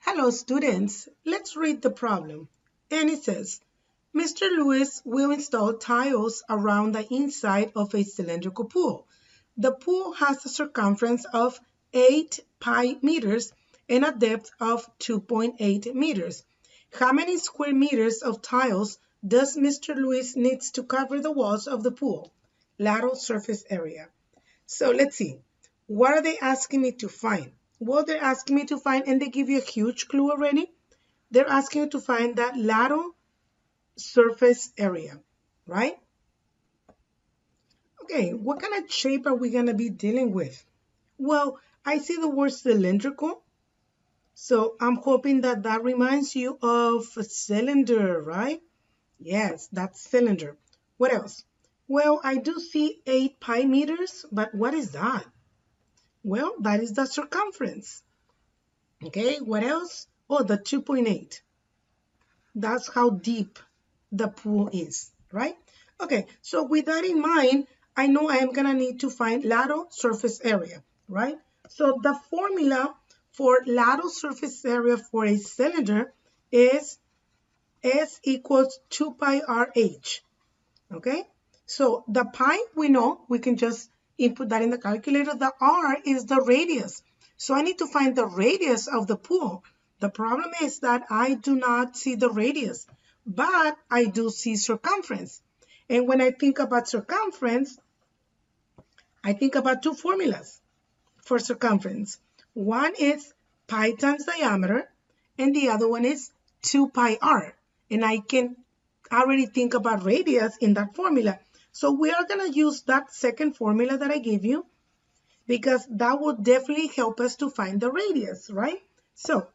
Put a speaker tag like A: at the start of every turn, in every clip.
A: Hello students, let's read the problem. And it says, Mr. Lewis will install tiles around the inside of a cylindrical pool. The pool has a circumference of 8 pi meters and a depth of 2.8 meters. How many square meters of tiles does Mr. Lewis needs to cover the walls of the pool? Lateral surface area. So let's see. What are they asking me to find? Well, they're asking me to find, and they give you a huge clue already. They're asking you to find that lateral surface area, right? Okay, what kind of shape are we going to be dealing with? Well, I see the word cylindrical, so I'm hoping that that reminds you of a cylinder, right? Yes, that's cylinder. What else? Well, I do see 8 pi meters, but what is that? Well, that is the circumference. Okay, what else? Oh, the 2.8. That's how deep the pool is, right? Okay, so with that in mind, I know I am going to need to find lateral surface area, right? So the formula for lateral surface area for a cylinder is S equals 2 pi RH, okay? So the pi, we know, we can just input that in the calculator. The R is the radius. So I need to find the radius of the pool. The problem is that I do not see the radius, but I do see circumference. And when I think about circumference, I think about two formulas for circumference. One is pi times diameter, and the other one is 2 pi r. And I can already think about radius in that formula. So we are going to use that second formula that I gave you because that will definitely help us to find the radius, right? So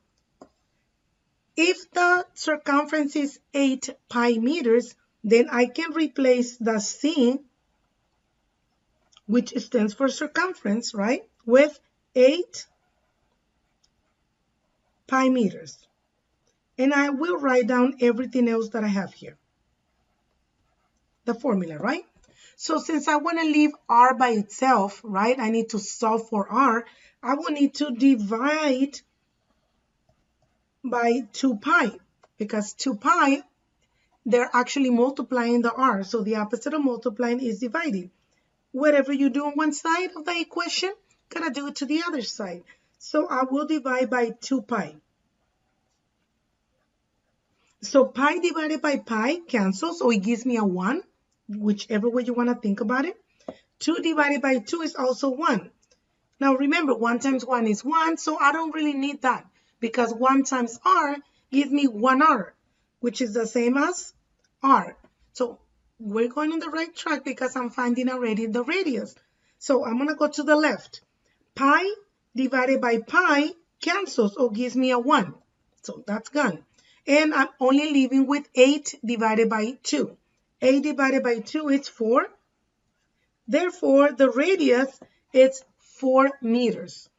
A: if the circumference is 8 pi meters, then I can replace the C, which stands for circumference, right, with 8 pi meters. And I will write down everything else that I have here. The formula, right? So since I want to leave r by itself, right, I need to solve for r. I will need to divide by 2 pi because 2 pi, they're actually multiplying the r. So the opposite of multiplying is dividing. Whatever you do on one side of the equation, gotta do it to the other side. So I will divide by 2 pi. So pi divided by pi cancels, so it gives me a 1, whichever way you want to think about it. 2 divided by 2 is also 1. Now remember, 1 times 1 is 1, so I don't really need that because 1 times r gives me 1r, which is the same as r. So we're going on the right track because I'm finding already the radius. So I'm going to go to the left. Pi divided by pi cancels or gives me a 1. So that's gone. And I'm only leaving with 8 divided by 2. 8 divided by 2 is 4. Therefore, the radius is 4 meters.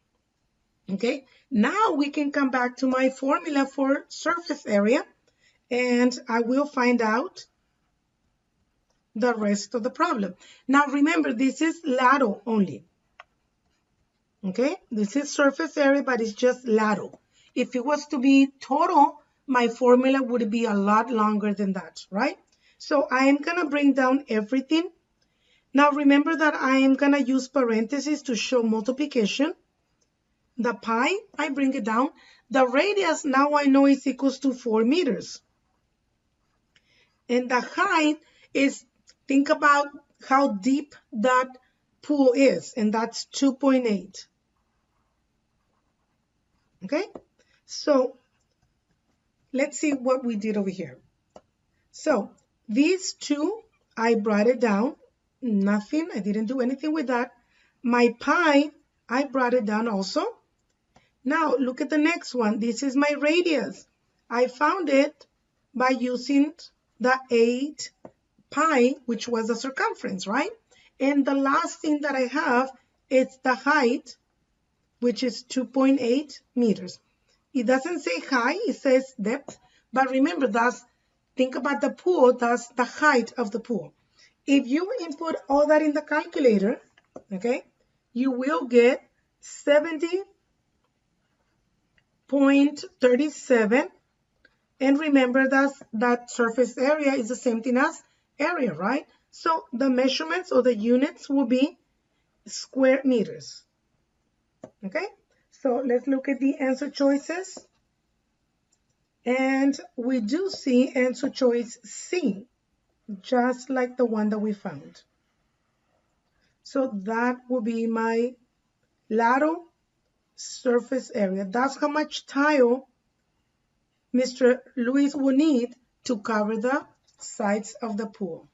A: Okay, now we can come back to my formula for surface area, and I will find out the rest of the problem. Now, remember, this is lateral only. Okay, this is surface area, but it's just lateral. If it was to be total, my formula would be a lot longer than that, right? So I am going to bring down everything. Now remember that I am going to use parentheses to show multiplication. The pi, I bring it down. The radius, now I know is equals to 4 meters. And the height is, think about how deep that pool is, and that's 2.8. Okay, so let's see what we did over here. So these two, I brought it down. Nothing, I didn't do anything with that. My pi, I brought it down also. Now look at the next one. This is my radius. I found it by using the 8 pi, which was the circumference, right? And the last thing that I have is the height, which is 2.8 meters. It doesn't say height, it says depth. But remember, think about the pool, that's the height of the pool. If you input all that in the calculator, okay, you will get 0.37. And remember that surface area is the same thing as area, right? So the measurements or the units will be square meters. Okay, so let's look at the answer choices. And we do see answer choice C, just like the one that we found. So that will be my lateral surface area. That's how much tile Mr. Luis will need to cover the sides of the pool.